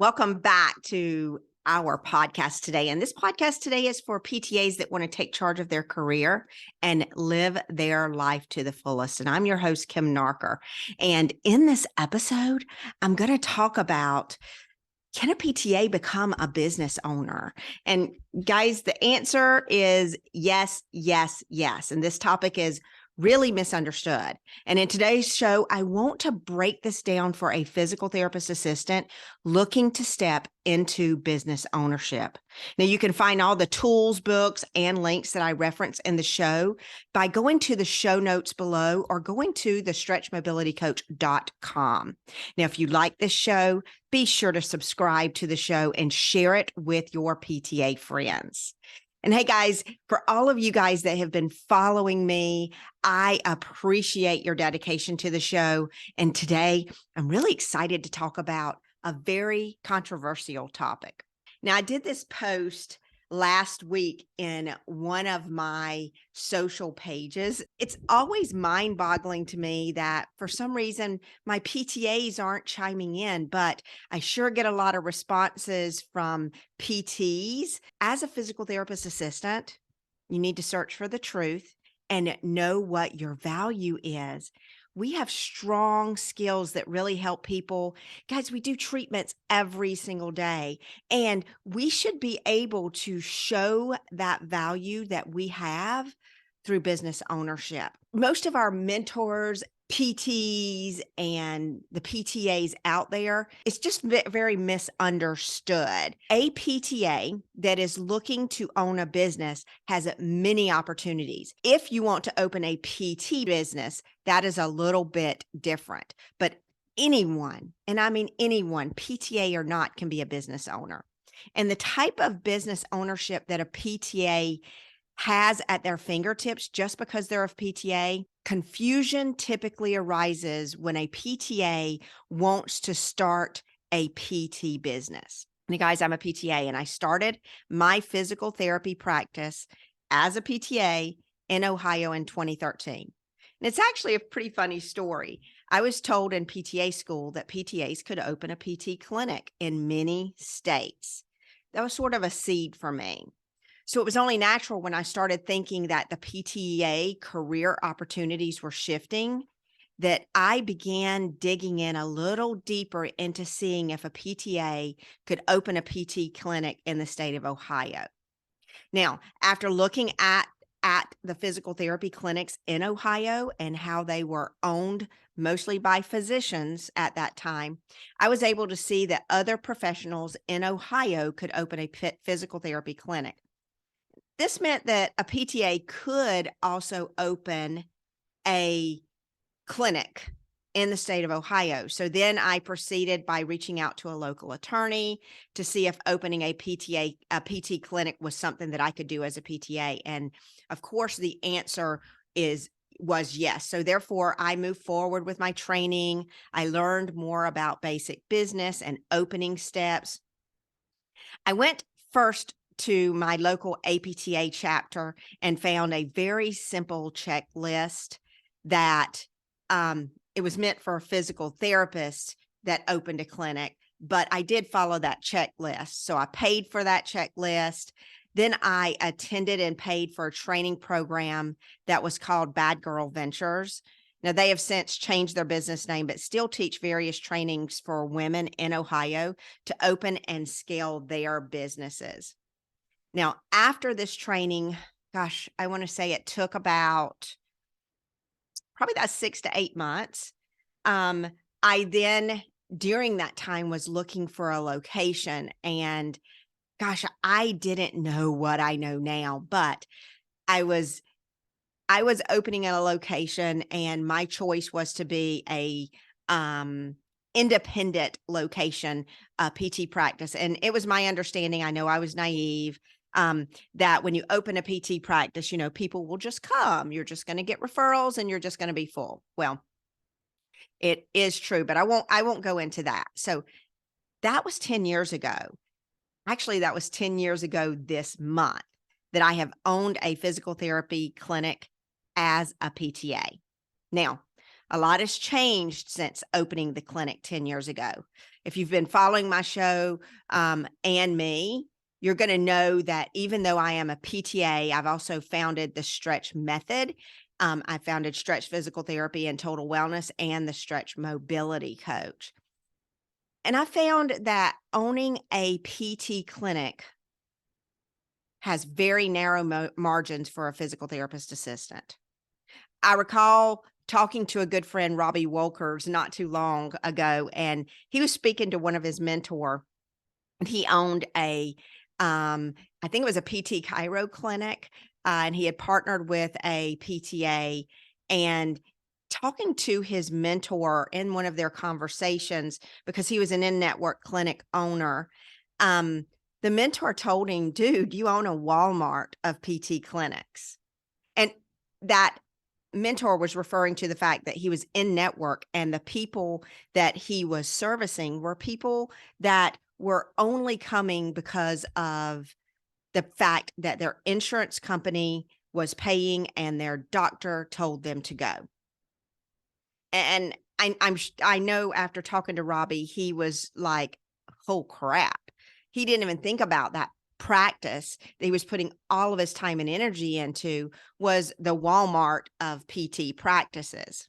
Welcome back to our podcast today. And this podcast today is for PTAs that want to take charge of their career and live their life to the fullest. And I'm your host, Kim Nartker. And in this episode, I'm going to talk about, can a PTA become a business owner? And guys, the answer is yes, yes, yes. And this topic is really misunderstood. And in today's show, I want to break this down for a physical therapist assistant looking to step into business ownership. Now, you can find all the tools, books, and links that I reference in the show by going to the show notes below or going to the stretchmobilitycoach.com. Now, if you like this show, be sure to subscribe to the show and share it with your PTA friends. And hey, guys, for all of you guys that have been following me, I appreciate your dedication to the show. And today, I'm really excited to talk about a very controversial topic. Now, I did this post last week in one of my social pages. It's always mind-boggling to me that for some reason my PTAs aren't chiming in, but I sure get a lot of responses from PTs. As a physical therapist assistant, you need to search for the truth and know what your value is. We have strong skills that really help people. Guys, we do treatments every single day, and we should be able to show that value that we have through business ownership. Most of our mentors, PTs, and the PTAs out there, it's just very misunderstood. A PTA that is looking to own a business has many opportunities. If you want to open a PT business, that is a little bit different. But anyone, and I mean anyone, PTA or not, can be a business owner. And the type of business ownership that a PTA has at their fingertips just because they're a PTA, confusion typically arises when a PTA wants to start a PT business. And guys, I'm a PTA and I started my physical therapy practice as a PTA in Ohio in 2013. And it's actually a pretty funny story. I was told in PTA school that PTAs could open a PT clinic in many states. That was sort of a seed for me. So it was only natural when I started thinking that the PTA career opportunities were shifting that I began digging in a little deeper into seeing if a PTA could open a PT clinic in the state of Ohio. Now, after looking at the physical therapy clinics in Ohio and how they were owned mostly by physicians at that time, I was able to see that other professionals in Ohio could open a physical therapy clinic. This meant that a PTA could also open a clinic in the state of Ohio. So then I proceeded by reaching out to a local attorney to see if opening a PT clinic was something that I could do as a PTA. And of course, the answer was yes. So therefore, I moved forward with my training. I learned more about basic business and opening steps. I went first to my local APTA chapter and found a very simple checklist that it was meant for a physical therapist that opened a clinic, but I did follow that checklist. So I paid for that checklist. Then I attended and paid for a training program that was called Bad Girl Ventures. Now, they have since changed their business name, but still teach various trainings for women in Ohio to open and scale their businesses. Now, after this training, gosh, I want to say it took probably about 6 to 8 months. I then, during that time, was looking for a location, and gosh, I didn't know what I know now, but I was opening at a location, and my choice was to be a independent location, PT practice. And it was my understanding, I know I was naive, that when you open a PT practice, people will just come. You're just going to get referrals and you're just going to be full. Well, it is true, but I won't go into that. So that was 10 years ago. Actually, that was 10 years ago this month that I have owned a physical therapy clinic as a PTA. Now, a lot has changed since opening the clinic 10 years ago. if you've been following my show and me, you're going to know that even though I am a PTA, I've also founded the Stretch Method. I founded Stretch Physical Therapy and Total Wellness and the Stretch Mobility Coach. And I found that owning a PT clinic has very narrow margins for a physical therapist assistant. I recall talking to a good friend, Robbie Wolkers, not too long ago, and he was speaking to one of his mentor. And he owned I think it was a PT Chiro clinic, and he had partnered with a PTA. And talking to his mentor in one of their conversations, because he was an in-network clinic owner, the mentor told him, dude, you own a Walmart of PT clinics. And that mentor was referring to the fact that he was in network, and the people that he was servicing were people that were only coming because of the fact that their insurance company was paying and their doctor told them to go. And I know after talking to Robbie, he was like, oh crap. He didn't even think about that practice that he was putting all of his time and energy into was the Walmart of PT practices.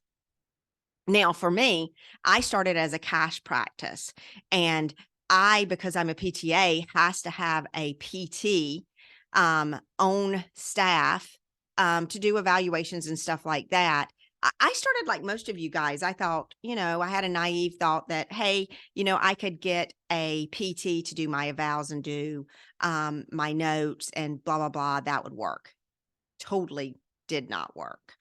Now, for me, I started as a cash practice, and because I'm a PTA, has to have a PT own staff to do evaluations and stuff like that. I started like most of you guys. I thought, I had a naive thought that, hey, I could get a PT to do my evals and do my notes and blah, blah, blah. That would work. Totally did not work.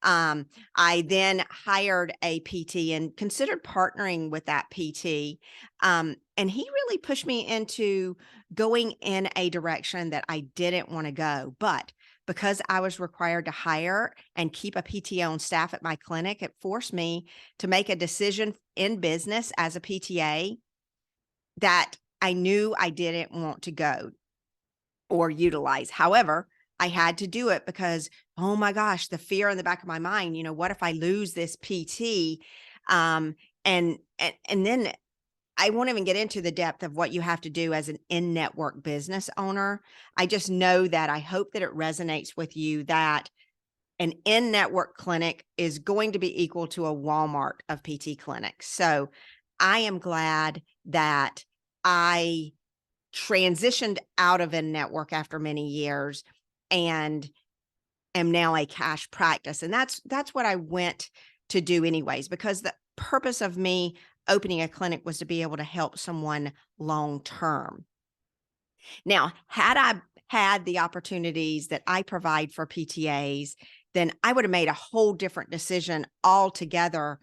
I then hired a PT and considered partnering with that PT. And he really pushed me into going in a direction that I didn't want to go. But because I was required to hire and keep a PT on staff at my clinic, it forced me to make a decision in business as a PTA that I knew I didn't want to go or utilize. However, I had to do it because, oh my gosh, the fear in the back of my mind, what if I lose this PT? And then I won't even get into the depth of what you have to do as an in-network business owner. I just know that I hope that it resonates with you that an in-network clinic is going to be equal to a Walmart of PT clinics. So I am glad that I transitioned out of in-network after many years and am now a cash practice. And that's what I went to do anyways, because the purpose of me opening a clinic was to be able to help someone long-term. Now, had I had the opportunities that I provide for PTAs, then I would have made a whole different decision altogether.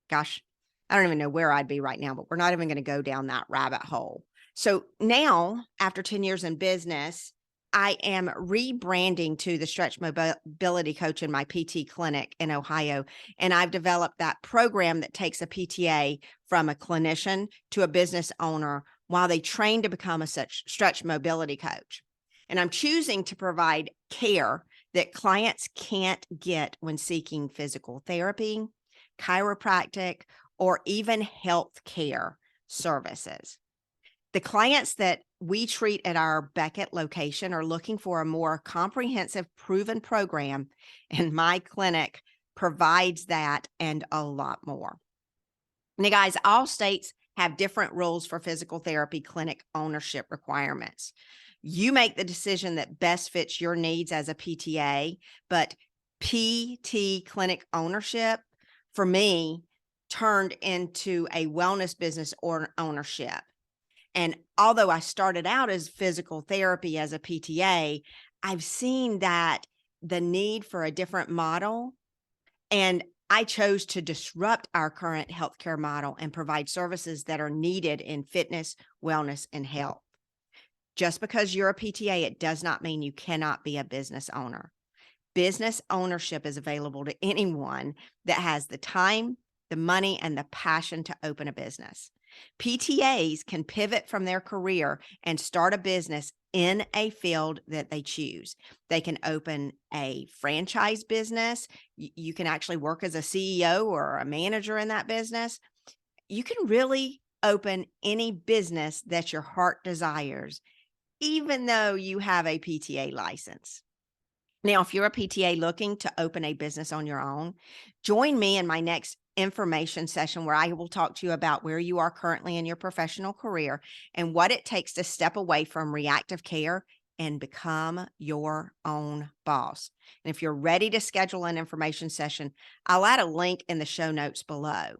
Gosh, I don't even know where I'd be right now, but we're not even going to go down that rabbit hole. So now, after 10 years in business, I am rebranding to the Stretch Mobility Coach in my PT clinic in Ohio. And I've developed that program that takes a PTA from a clinician to a business owner while they train to become a Stretch Mobility Coach. And I'm choosing to provide care that clients can't get when seeking physical therapy, chiropractic, or even health care services. The clients that we treat at our Beckett location are looking for a more comprehensive, proven program, and my clinic provides that and a lot more. Now, guys, all states have different rules for physical therapy clinic ownership requirements. You make the decision that best fits your needs as a PTA, but PT clinic ownership, for me, turned into a wellness business or ownership. And although I started out as physical therapy as a PTA, I've seen that the need for a different model, and I chose to disrupt our current healthcare model and provide services that are needed in fitness, wellness, and health. Just because you're a PTA, it does not mean you cannot be a business owner. Business ownership is available to anyone that has the time, the money, and the passion to open a business. PTAs can pivot from their career and start a business in a field that they choose. They can open a franchise business. You can actually work as a CEO or a manager in that business. you can really open any business that your heart desires, even though you have a PTA license. Now, if you're a PTA looking to open a business on your own, join me in my next information session where I will talk to you about where you are currently in your professional career and what it takes to step away from reactive care and become your own boss. And if you're ready to schedule an information session, I'll add a link in the show notes below.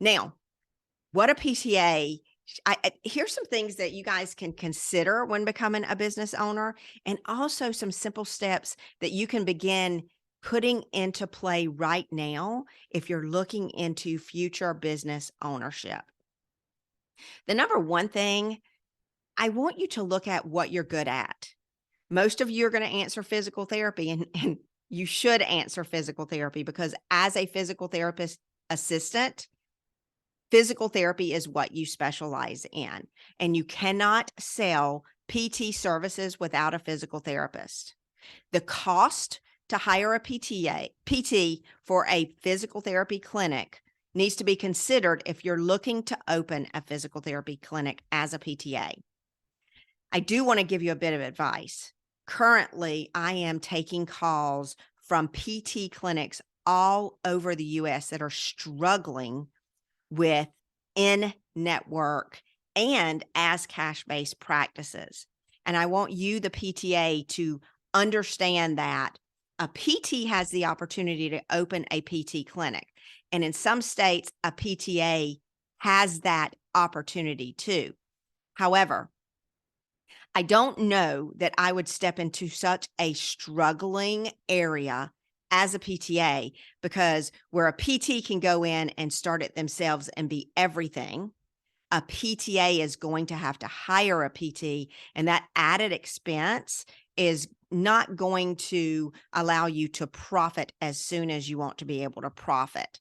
Now, what a PTA, here's some things that you guys can consider when becoming a business owner, and also some simple steps that you can begin putting into play right now if you're looking into future business ownership. The number one thing, I want you to look at what you're good at. Most of you are going to answer physical therapy, and you should answer physical therapy because as a physical therapist assistant, physical therapy is what you specialize in, and you cannot sell PT services without a physical therapist. The cost to hire a PT for a physical therapy clinic needs to be considered if you're looking to open a physical therapy clinic as a PTA. I do want to give you a bit of advice. Currently, I am taking calls from PT clinics all over the US that are struggling with in-network and as cash-based practices. And I want you, the PTA, to understand that a PT has the opportunity to open a PT clinic. And in some states, a PTA has that opportunity too. However, I don't know that I would step into such a struggling area as a PTA, because where a PT can go in and start it themselves and be everything, a PTA is going to have to hire a PT, and that added expense is not going to allow you to profit as soon as you want to be able to profit.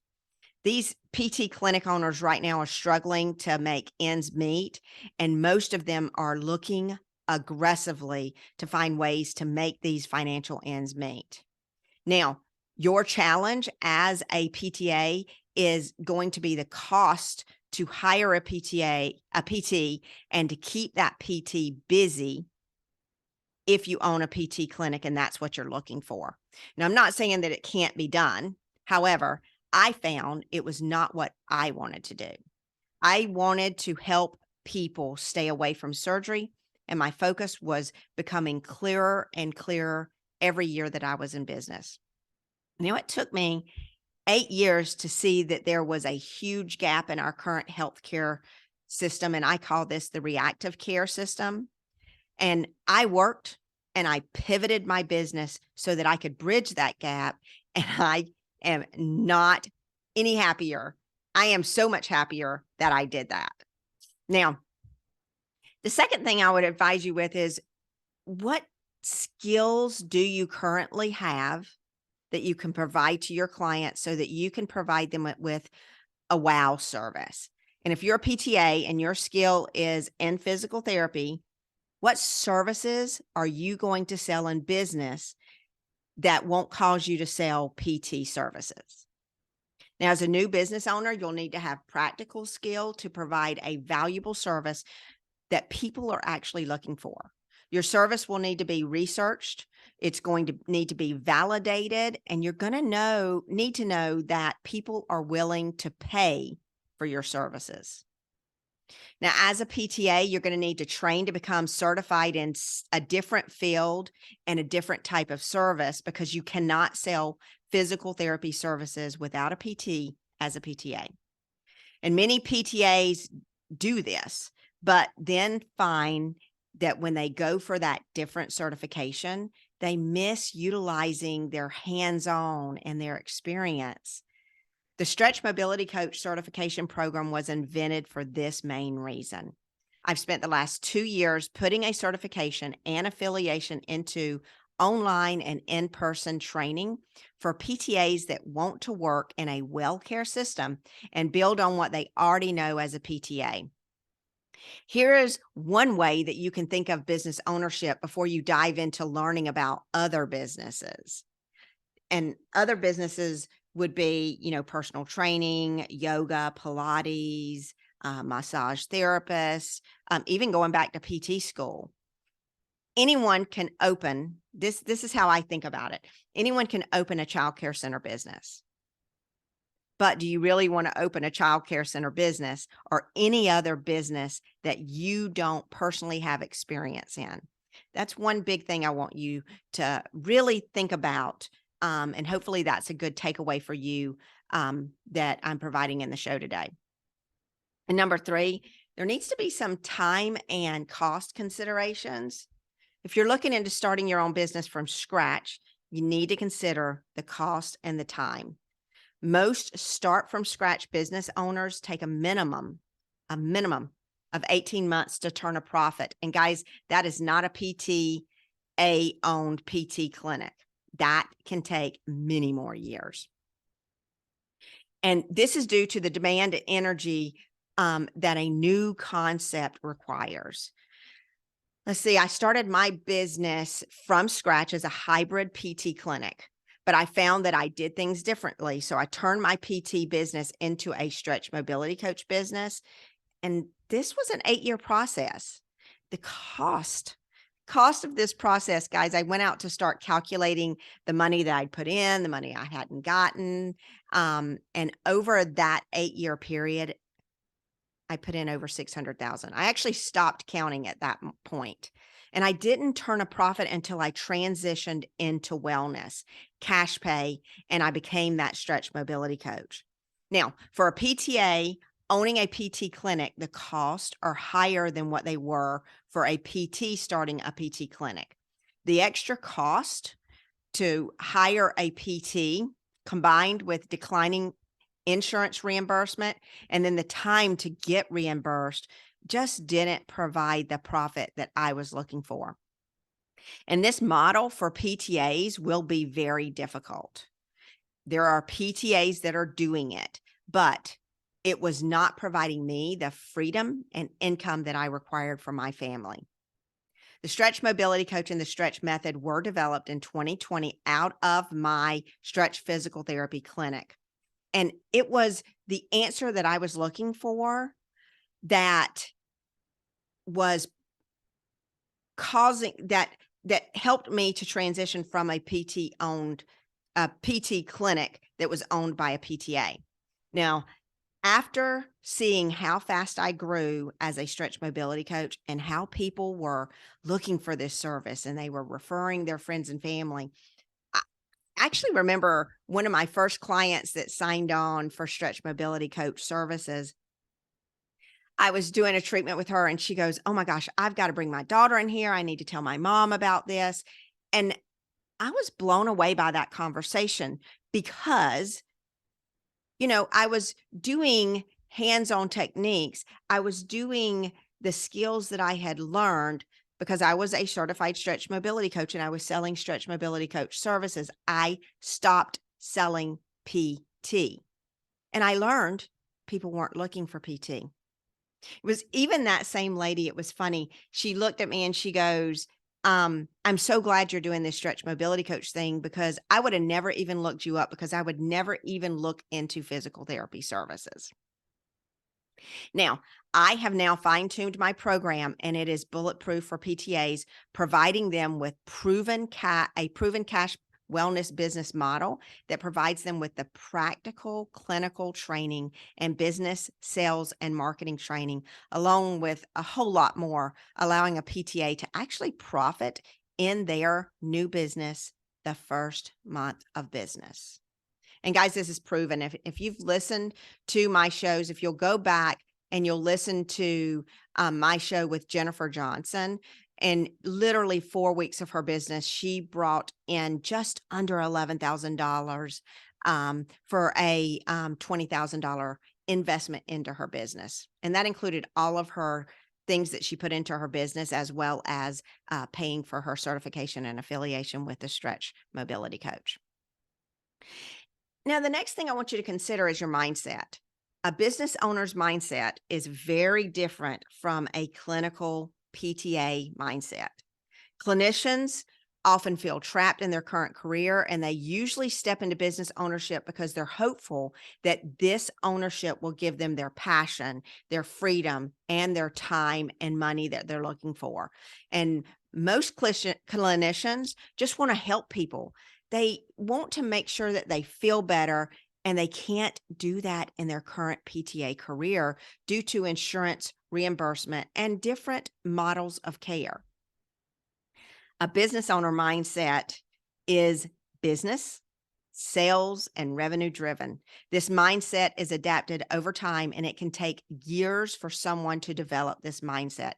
These PT clinic owners right now are struggling to make ends meet, and most of them are looking aggressively to find ways to make these financial ends meet. Now, your challenge as a PTA is going to be the cost to hire a PT, and to keep that PT busy if you own a PT clinic and that's what you're looking for. Now, I'm not saying that it can't be done. However, I found it was not what I wanted to do. I wanted to help people stay away from surgery, and my focus was becoming clearer and clearer every year that I was in business. Now, it took me 8 years to see that there was a huge gap in our current healthcare system, and I call this the reactive care system. And I worked and I pivoted my business so that I could bridge that gap, and I am not any happier. I am so much happier that I did that. Now, the second thing I would advise you with is, what skills do you currently have that you can provide to your clients so that you can provide them with a wow service? And if you're a PTA and your skill is in physical therapy, what services are you going to sell in business that won't cause you to sell PT services? Now, as a new business owner, you'll need to have practical skill to provide a valuable service that people are actually looking for. Your service will need to be researched. It's going to need to be validated, and you're going to need to know that people are willing to pay for your services. Now, as a PTA, you're going to need to train to become certified in a different field and a different type of service, because you cannot sell physical therapy services without a PT as a PTA. And many PTAs do this, but then find that when they go for that different certification, they miss utilizing their hands-on and their experience. The Stretch Mobility Coach certification program was invented for this main reason. I've spent the last 2 years putting a certification and affiliation into online and in-person training for PTAs that want to work in a well-care system and build on what they already know as a PTA. Here is one way that you can think of business ownership before you dive into learning about other businesses. And other businesses would be, personal training, yoga, Pilates, massage therapist, even going back to PT school. Anyone can open this. This is how I think about it. Anyone can open a child care center business. But do you really want to open a child care center business or any other business that you don't personally have experience in? That's one big thing I want you to really think about. And hopefully that's a good takeaway for you that I'm providing in the show today. And number 3, there needs to be some time and cost considerations. If you're looking into starting your own business from scratch, you need to consider the cost and the time. Most start from scratch business owners take a minimum of 18 months to turn a profit. And guys, that is not a PTA owned PT clinic. That can take many more years. And this is due to the demand and energy that a new concept requires. Let's see, I started my business from scratch as a hybrid PT clinic, but I found that I did things differently. So I turned my PT business into a stretch mobility coach business. And this was an 8-year process. The cost of this process, guys, I went out to start calculating the money that I'd put in, the money I hadn't gotten. And over that 8-year period, I put in over 600,000. I actually stopped counting at that point. And I didn't turn a profit until I transitioned into wellness, cash pay, and I became that stretch mobility coach. Now, for a PTA, owning a PT clinic, the costs are higher than what they were for a PT starting a PT clinic. The extra cost to hire a PT combined with declining insurance reimbursement and then the time to get reimbursed just didn't provide the profit that I was looking for. And this model for PTAs will be very difficult. There are PTAs that are doing it, but it was not providing me the freedom and income that I required for my family. The Stretch Mobility Coach and the Stretch Method were developed in 2020 out of my Stretch Physical Therapy clinic. And it was the answer that I was looking for that was causing that helped me to transition from a PT clinic that was owned by a PTA. Now, after seeing how fast I grew as a stretch mobility coach and how people were looking for this service and they were referring their friends and family, I actually remember one of my first clients that signed on for stretch mobility coach services. I was doing a treatment with her and she goes, "Oh my gosh, I've got to bring my daughter in here. I need to tell my mom about this." And I was blown away by that conversation because, I was doing hands-on techniques. I was doing the skills that I had learned because I was a certified stretch mobility coach and I was selling stretch mobility coach services. I stopped selling PT and I learned people weren't looking for PT. It was even that same lady. It was funny. She looked at me and she goes, "I'm so glad you're doing this stretch mobility coach thing because I would have never even looked you up because I would never even look into physical therapy services." Now, I have now fine-tuned my program and it is bulletproof for PTAs, providing them with a proven cash wellness business model that provides them with the practical clinical training and business sales and marketing training, along with a whole lot more, allowing a PTA to actually profit in their new business the first month of business. And guys, this is proven. If you've listened to my shows, if you'll go back and you'll listen to my show with Jennifer Johnson, and literally 4 weeks of her business, she brought in just under $11,000 for a $20,000 investment into her business. And that included all of her things that she put into her business, as well as paying for her certification and affiliation with the Stretch Mobility Coach. Now, the next thing I want you to consider is your mindset. A business owner's mindset is very different from a clinical PTA mindset. Clinicians often feel trapped in their current career, and they usually step into business ownership because they're hopeful that this ownership will give them their passion, their freedom, and their time and money that they're looking for. And most clinicians just want to help people. They want to make sure that they feel better, and they can't do that in their current PTA career due to insurance reimbursement and different models of care. A business owner mindset is business, sales, and revenue driven. This mindset is adapted over time, and it can take years for someone to develop this mindset.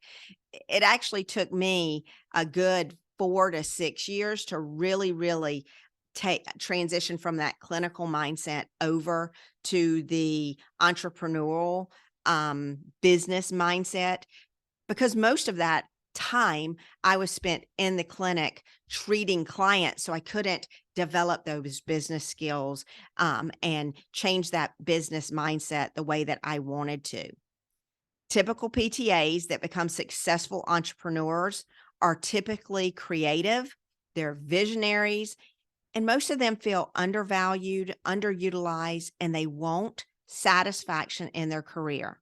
It actually took me a good 4 to 6 years to really transition from that clinical mindset over to the entrepreneurial business mindset, because most of that time I was spent in the clinic treating clients. So I couldn't develop those business skills and change that business mindset the way that I wanted to. Typical PTAs that become successful entrepreneurs are typically creative, they're visionaries, and most of them feel undervalued, underutilized, and they want satisfaction in their career.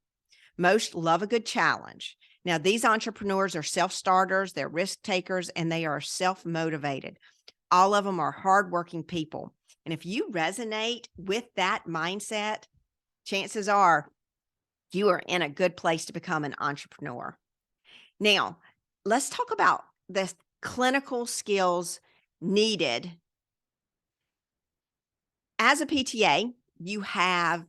Most love a good challenge. Now, these entrepreneurs are self-starters, they're risk takers, and they are self-motivated. All of them are hardworking people. And if you resonate with that mindset, chances are you are in a good place to become an entrepreneur. Now, let's talk about the clinical skills needed. As a PTA, you have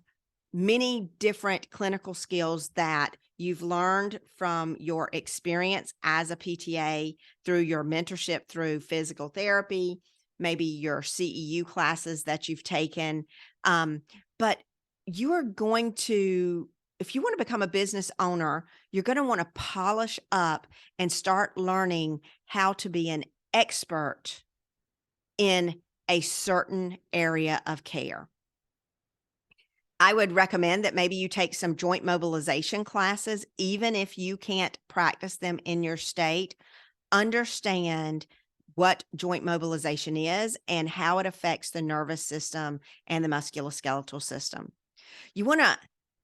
many different clinical skills that you've learned from your experience as a PTA, through your mentorship through physical therapy, maybe your CEU classes that you've taken. But you are going to, if you want to become a business owner, you're going to want to polish up and start learning how to be an expert in a certain area of care. I would recommend that maybe you take some joint mobilization classes, even if you can't practice them in your state. Understand what joint mobilization is and how it affects the nervous system and the musculoskeletal system. You want to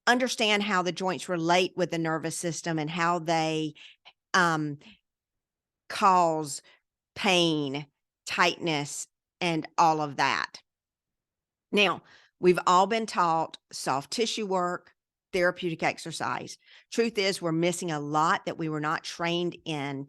understand how the joints relate with the nervous system and how they cause pain, tightness, and all of that. Now, we've all been taught soft tissue work, therapeutic exercise. Truth is, we're missing a lot that we were not trained in,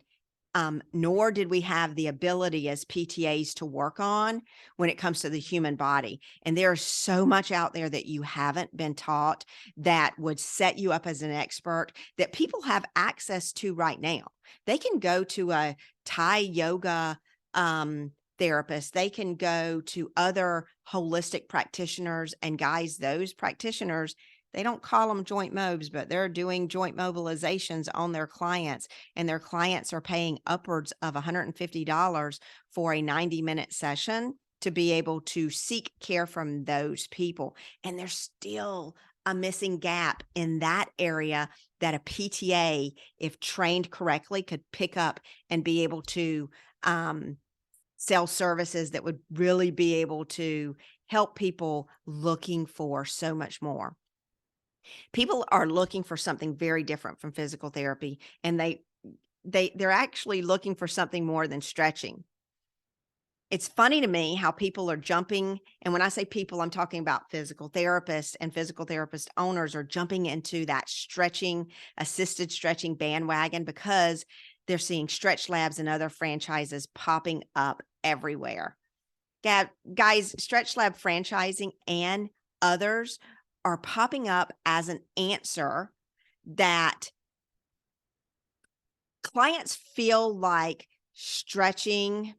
nor did we have the ability as PTAs to work on when it comes to the human body. And there's so much out there that you haven't been taught that would set you up as an expert that people have access to right now. They can go to a Thai yoga therapist. They can go to other holistic practitioners, and guys, those practitioners, they don't call them joint mobs, but they're doing joint mobilizations on their clients, and their clients are paying upwards of $150 for a 90-minute session to be able to seek care from those people. And there's still a missing gap in that area that a PTA, if trained correctly, could pick up and be able to sell services that would really be able to help people looking for so much more. People are looking for something very different from physical therapy, and they're actually looking for something more than stretching. It's funny to me how people are jumping, and when I say people, I'm talking about physical therapists and physical therapist owners are jumping into that stretching, assisted stretching bandwagon because they're seeing Stretch Labs and other franchises popping up everywhere. Guys, Stretch Lab franchising and others are popping up as an answer that clients feel like stretching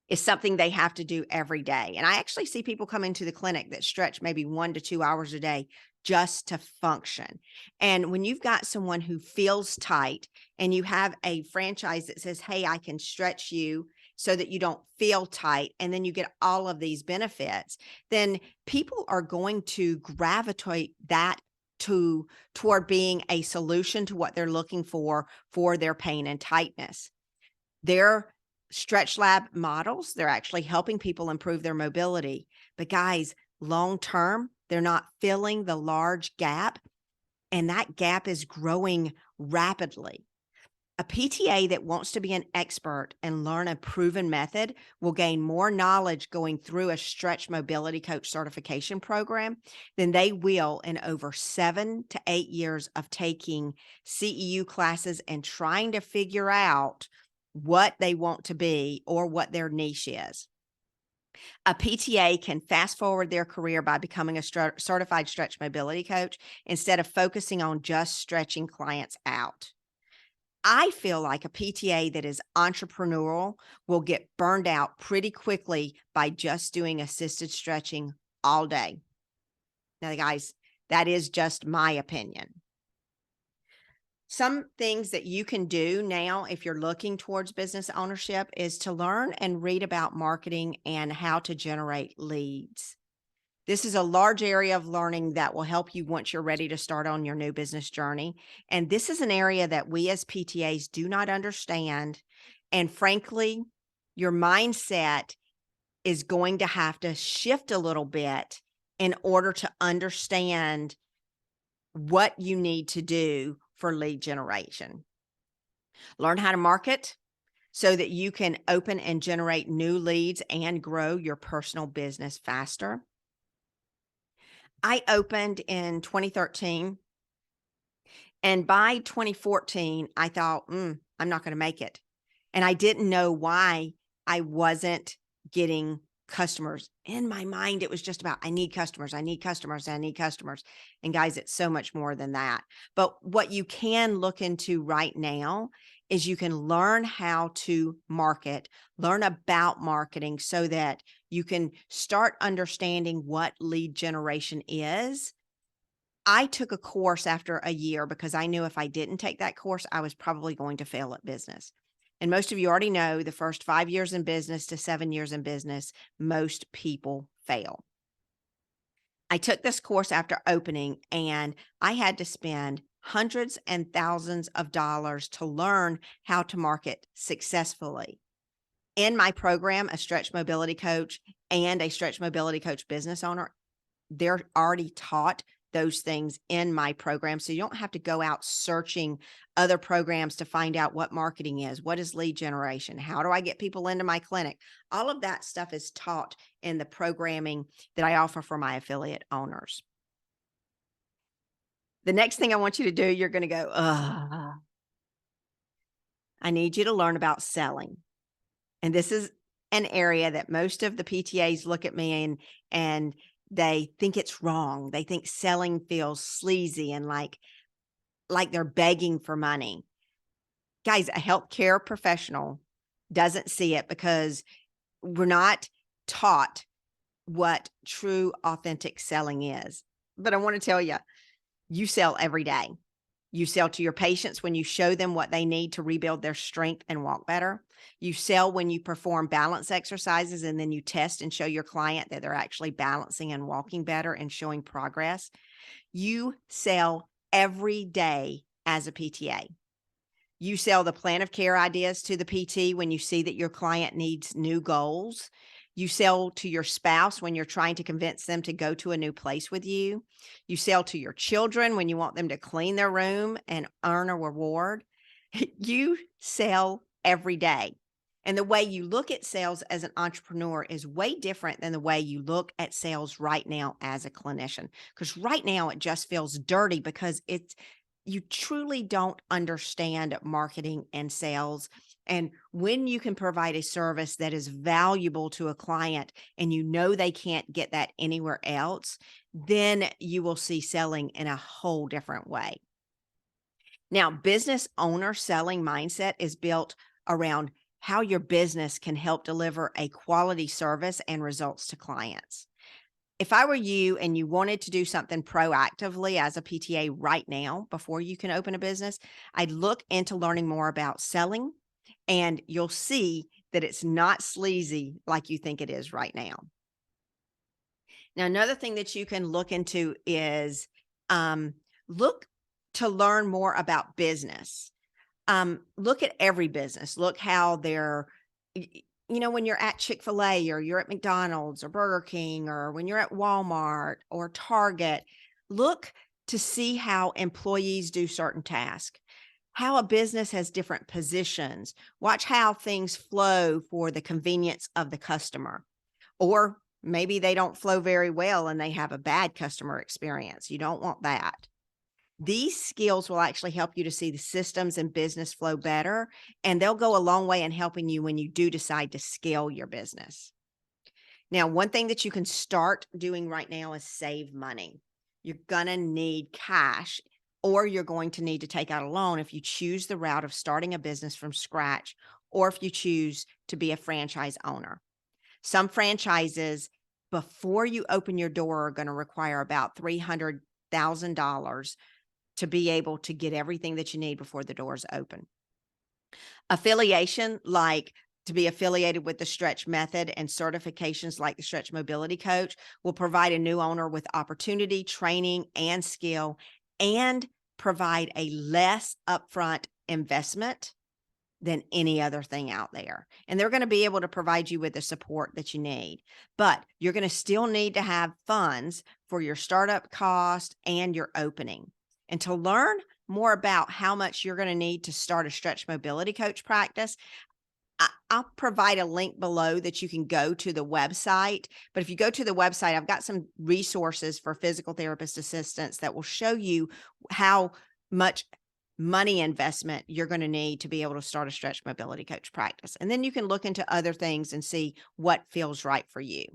is something they have to do every day. And I actually see people come into the clinic that stretch maybe 1 to 2 hours a day just to function. And when you've got someone who feels tight and you have a franchise that says, hey, I can stretch you so that you don't feel tight, and then you get all of these benefits, then people are going to gravitate that toward being a solution to what they're looking for their pain and tightness. Their Stretch lab models, they're actually helping people improve their mobility. But guys, long term, they're not filling the large gap, and that gap is growing rapidly. A PTA that wants to be an expert and learn a proven method will gain more knowledge going through a stretch mobility coach certification program than they will in over 7 to 8 years of taking CEU classes and trying to figure out what they want to be or what their niche is. A PTA can fast forward their career by becoming a certified stretch mobility coach instead of focusing on just stretching clients out. I feel like a PTA that is entrepreneurial will get burned out pretty quickly by just doing assisted stretching all day. Now, guys, that is just my opinion. Some things that you can do now if you're looking towards business ownership is to learn and read about marketing and how to generate leads. This is a large area of learning that will help you once you're ready to start on your new business journey. And this is an area that we as PTAs do not understand. And frankly, your mindset is going to have to shift a little bit in order to understand what you need to do for lead generation. Learn how to market so that you can open and generate new leads and grow your personal business faster. I opened in 2013, and by 2014, I thought, I'm not going to make it. And I didn't know why I wasn't getting customers. In my mind, it was just about, I need customers, I need customers, I need customers. And guys, it's so much more than that. But what you can look into right now is you can learn how to market, learn about marketing so that you can start understanding what lead generation is. I took a course after a year because I knew if I didn't take that course, I was probably going to fail at business. And most of you already know the first 5 years in business to 7 years in business, most people fail. I took this course after opening, and I had to spend hundreds and thousands of dollars to learn how to market successfully. In my program, a stretch mobility coach and a stretch mobility coach business owner, they're already taught those things in my program. So you don't have to go out searching other programs to find out what marketing is, what is lead generation, how do I get people into my clinic? All of that stuff is taught in the programming that I offer for my affiliate owners. The next thing I want you to do, you're going to go, I need you to learn about selling. And this is an area that most of the PTAs look at me and they think it's wrong. They think selling feels sleazy and like they're begging for money. Guys, a healthcare professional doesn't see it because we're not taught what true, authentic selling is. But I want to tell you, you sell every day. You sell to your patients when you show them what they need to rebuild their strength and walk better. You sell when you perform balance exercises and then you test and show your client that they're actually balancing and walking better and showing progress. You sell every day as a PTA. You sell the plan of care ideas to the PT when you see that your client needs new goals. You sell to your spouse when you're trying to convince them to go to a new place with you. You sell to your children when you want them to clean their room and earn a reward. You sell every day. And the way you look at sales as an entrepreneur is way different than the way you look at sales right now as a clinician. Because right now it just feels dirty because you truly don't understand marketing and sales. And when you can provide a service that is valuable to a client and you know they can't get that anywhere else, then you will see selling in a whole different way. Now, business owner selling mindset is built around how your business can help deliver a quality service and results to clients. If I were you and you wanted to do something proactively as a PTA right now, before you can open a business, I'd look into learning more about selling, and you'll see that it's not sleazy like you think it is right now. Now, another thing that you can look into is look to learn more about business. Look at every business. Look how they're When you're at Chick-fil-A or you're at McDonald's or Burger King, or when you're at Walmart or Target, look to see how employees do certain tasks, how a business has different positions. Watch how things flow for the convenience of the customer. Or maybe they don't flow very well and they have a bad customer experience. You don't want that. These skills will actually help you to see the systems and business flow better, and they'll go a long way in helping you when you do decide to scale your business. Now, one thing that you can start doing right now is save money. You're going to need cash, or you're going to need to take out a loan if you choose the route of starting a business from scratch, or if you choose to be a franchise owner. Some franchises, before you open your door, are going to require about $300,000 to be able to get everything that you need before the doors open. Affiliation, like to be affiliated with the Stretch Method, and certifications like the Stretch Mobility Coach, will provide a new owner with opportunity, training, and skill, and provide a less upfront investment than any other thing out there. And they're going to be able to provide you with the support that you need. But you're going to still need to have funds for your startup cost and your opening. And to learn more about how much you're going to need to start a Stretch Mobility Coach practice, I'll provide a link below that you can go to the website. But if you go to the website, I've got some resources for physical therapist assistants that will show you how much money investment you're going to need to be able to start a Stretch Mobility Coach practice. And then you can look into other things and see what feels right for you.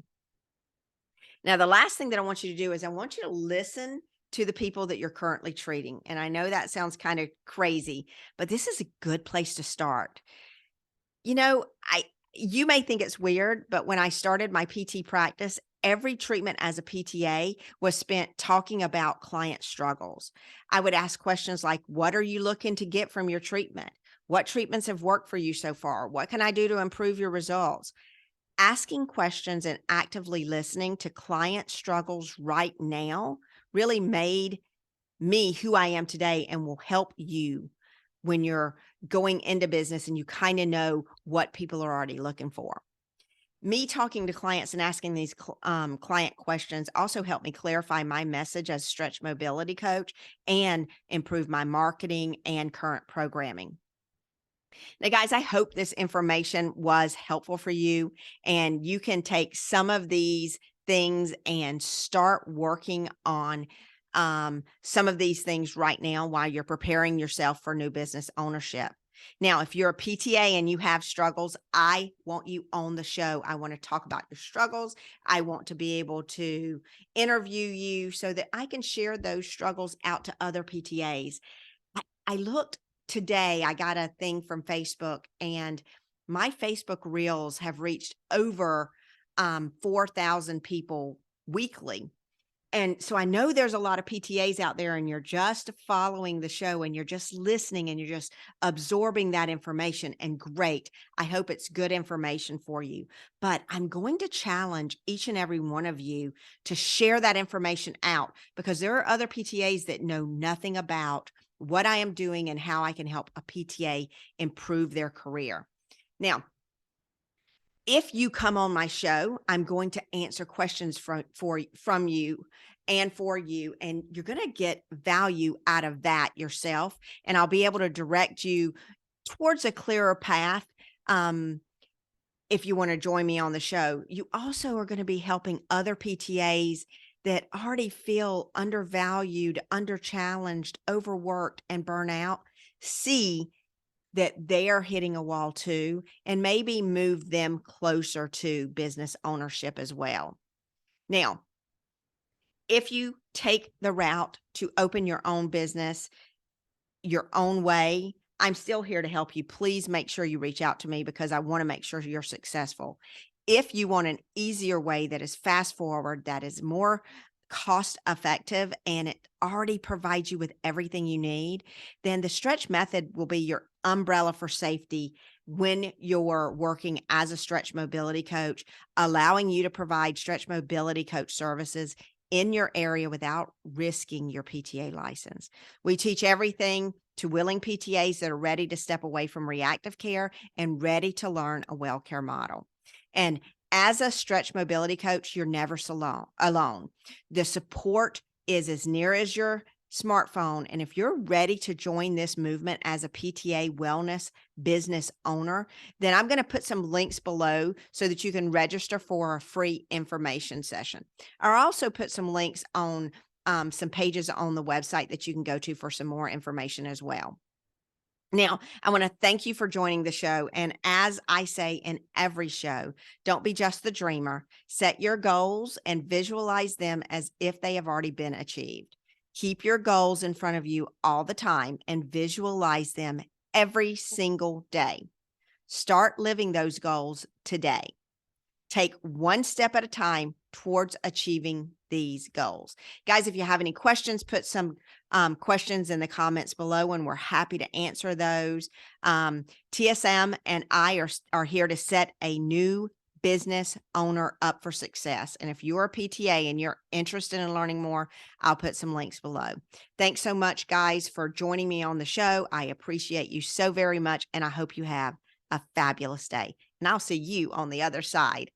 Now, the last thing that I want you to do is I want you to listen to the people that you're currently treating. And I know that sounds kind of crazy, but this is a good place to start. You may think it's weird, but when I started my PT practice, every treatment as a PTA was spent talking about client struggles. I would ask questions like, what are you looking to get from your treatment? What treatments have worked for you so far? What can I do to improve your results? Asking questions and actively listening to client struggles right now really made me who I am today, and will help you when you're going into business and you kind of know what people are already looking for. Me talking to clients and asking these client questions also helped me clarify my message as Stretch Mobility Coach and improve my marketing and current programming. Now, guys, I hope this information was helpful for you, and you can take some of these things and start working on some of these things right now while you're preparing yourself for new business ownership. Now, if you're a PTA and you have struggles, I want you on the show. I want to talk about your struggles. I want to be able to interview you so that I can share those struggles out to other PTAs. I looked today, I got a thing from Facebook, and my Facebook Reels have reached over 4,000 people weekly. And so I know there's a lot of PTAs out there, and you're just following the show and you're just listening and you're just absorbing that information. And great. I hope it's good information for you. But I'm going to challenge each and every one of you to share that information out, because there are other PTAs that know nothing about what I am doing and how I can help a PTA improve their career. Now, if you come on my show, I'm going to answer questions from you and for you, and you're going to get value out of that yourself. And I'll be able to direct you towards a clearer path. If you want to join me on the show, you also are going to be helping other PTAs that already feel undervalued, underchallenged, overworked, and burnout see that they are hitting a wall too, and maybe move them closer to business ownership as well. Now, if you take the route to open your own business your own way, I'm still here to help you. Please make sure you reach out to me, because I want to make sure you're successful. If you want an easier way that is fast forward, that is more cost effective, and it already provides you with everything you need, then the Stretch Method will be your umbrella for safety when you're working as a Stretch Mobility Coach, allowing you to provide Stretch Mobility Coach services in your area without risking your PTA license. We teach everything to willing PTAs that are ready to step away from reactive care and ready to learn a well care model. And as a stretch mobility coach, you're never alone. The support is as near as your smartphone. And if you're ready to join this movement as a PTA wellness business owner, then I'm going to put some links below so that you can register for a free information session. I'll also put some links on some pages on the website that you can go to for some more information as well. Now, I want to thank you for joining the show. And as I say in every show, don't be just the dreamer. Set your goals and visualize them as if they have already been achieved. Keep your goals in front of you all the time and visualize them every single day. Start living those goals today. Take one step at a time towards achieving these goals. Guys, if you have any questions, put some questions in the comments below and we're happy to answer those. TSM and I are here to set a new business owner up for success. And if you're a PTA and you're interested in learning more, I'll put some links below. Thanks so much, guys, for joining me on the show. I appreciate you so very much, and I hope you have a fabulous day. And I'll see you on the other side.